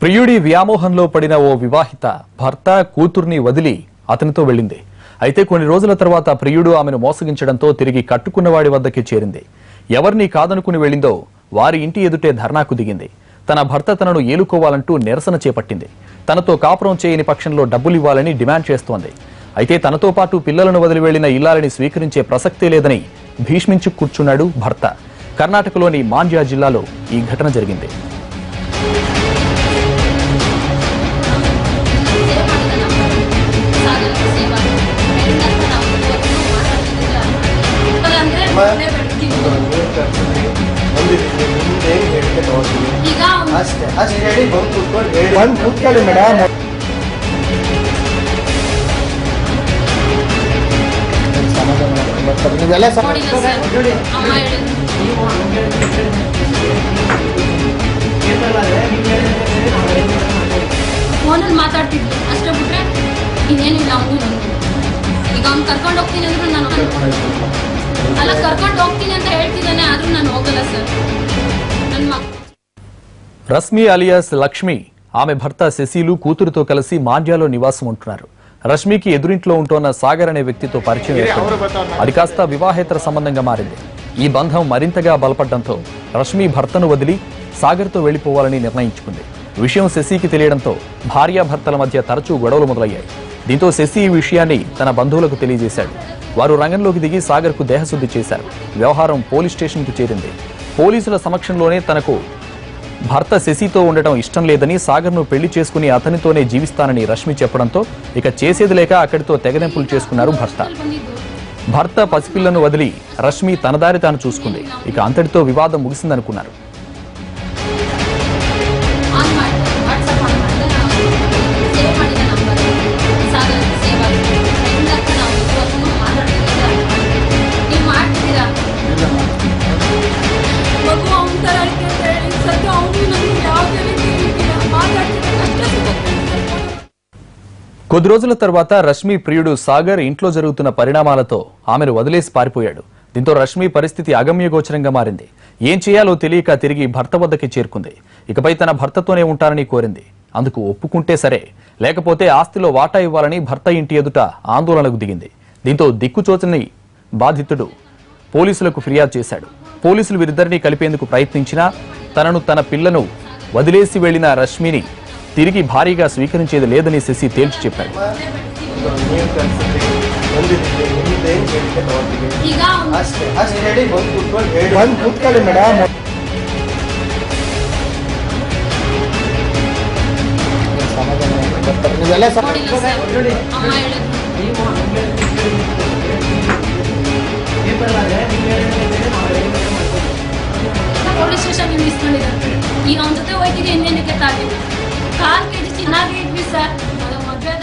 ప్రియుడి వ్యామోహంలో పడిన ఓ వివాహిత భర్త కూతుర్ని వదిలి అతనితో వెళ్ళింది. అయితే కొన్ని రోజుల తర్వాత ప్రియుడు ఆమెను మోసగించడంతో తిరిగి కట్టుకున్నవాడి వద్దకి చేరింది. ఎవరిని కాదనుకుని వెళ్ళిందో వారి ఇంటి ఎదుటే ధర్నాకు దిగింది. తన భర్త తనను ఏలుకోవాలంటూ నిరసన చేపట్టింది. తనతో కాపురం చేయని పక్షంలో డబ్బులివ్వాలని డిమాండ్ చేస్తోంది. అయితే తనతో పాటు పిల్లలను వదిలి వెళ్లిన ఇల్లాలని స్వీకరించే ప్రసక్తే లేదని భీష్మించి కూర్చున్నాడు భర్త. కర్ణాటకలోని మాండ్య జిల్లాలో ఈ ఘటన జరిగింది. ಫೋನಲ್ಲಿ ಮಾತಾಡ್ತಿದ್ವಿ ಅಷ್ಟೇ ಬಿಟ್ರೆ ಇನ್ನೇನಿಲ್ಲ. ಅವನು ಈಗ ಅವ್ನು ಕರ್ಕೊಂಡು ಹೋಗ್ತೀನಿ ಅಂದ್ರೆ ನಾನು ಅಲ್ಲ ಕರ್ಕೊಂಡು ಹೋಗ್ತೀನಿ ಅಂತ ಹೇಳ್ತಿದ್ದಾನೆ, ಆದ್ರೂ ನಾನು ಹೋಗಲ್ಲ ಸರ್. ನನ್ನ రష్మి అలియాస్ లక్ష్మి ఆమె భర్త శశీలు కూతురుతో కలిసి మాండ్యాలో నివాసం ఉంటున్నారు. రష్మికి ఎదురింట్లో ఉంటోన్న సాగర్ అనే వ్యక్తితో పరిచయం ఏర్పడింది. అది కాస్త వివాహేతర సంబంధంగా మారింది. ఈ బంధం మరింతగా బలపడడంతో రష్మి భర్తను వదిలి సాగర్తో వెళ్లిపోవాలని నిర్ణయించుకుంది. విషయం శశికి తెలియడంతో భార్యాభర్తల మధ్య తరచూ గొడవలు మొదలయ్యాయి. దీంతో శశి ఈ విషయాన్ని తన బంధువులకు తెలియజేశాడు. వారు రంగంలోకి దిగి సాగర్కు దేహశుద్ధి చేశారు. వ్యవహారం పోలీస్ స్టేషన్కు చేరింది. పోలీసుల సమక్షంలోనే తనకు భర్త శశితో ఉండటం ఇష్టం లేదని, సాగర్ను పెళ్లి చేసుకుని అతనితోనే జీవిస్తానని రష్మి చెప్పడంతో ఇక చేసేది లేక అక్కడితో తెగదెంపులు చేసుకున్నారు భర్త. భర్త పసిపిల్లను వదిలి రష్మి తన దారి తాను చూసుకుంది. ఇక అంతటితో వివాదం ముగిసిందనుకున్నారు. కొద్ది రోజుల తర్వాత రష్మి ప్రియుడు సాగర్ ఇంట్లో జరుగుతున్న పరిణామాలతో ఆమెను వదిలేసి పారిపోయాడు. దీంతో రష్మి పరిస్థితి అగమ్యగోచరంగా మారింది. ఏం చేయాలో తెలియక తిరిగి భర్త వద్దకి చేరుకుంది. ఇకపై తన భర్తతోనే ఉంటానని కోరింది. అందుకు ఒప్పుకుంటే సరే, లేకపోతే ఆస్తిలో వాటా ఇవ్వాలని భర్త ఇంటి ఎదుట ఆందోళనకు దిగింది. దీంతో దిక్కుచోచని బాధితుడు పోలీసులకు ఫిర్యాదు చేశాడు. పోలీసులు వీరిద్దరినీ కలిపేందుకు ప్రయత్నించినా తనను తన పిల్లను వదిలేసి వెళ్లిన రష్మిని తిరిగి భారీగా స్వీకరించేది లేదని శశి తేల్చి చెప్పాడు. ಪೊಲೀಸ್ ಸ್ಟೇಷನ್ ನಿಲ್ಲಿಸ್ಕೊಂಡಿದ್ದಾರೆ. ಈಗ ಅವನ ಜೊತೆ ಹೋಯ್ತಿಗೆ ಇನ್ನೇನಕ್ಕೆ ತಾಗಿಲ್ಲ. 4 kg ಚಿನ್ನಾಗಿ ಇದ್ವಿ ಸರ್. ಮದುವೆ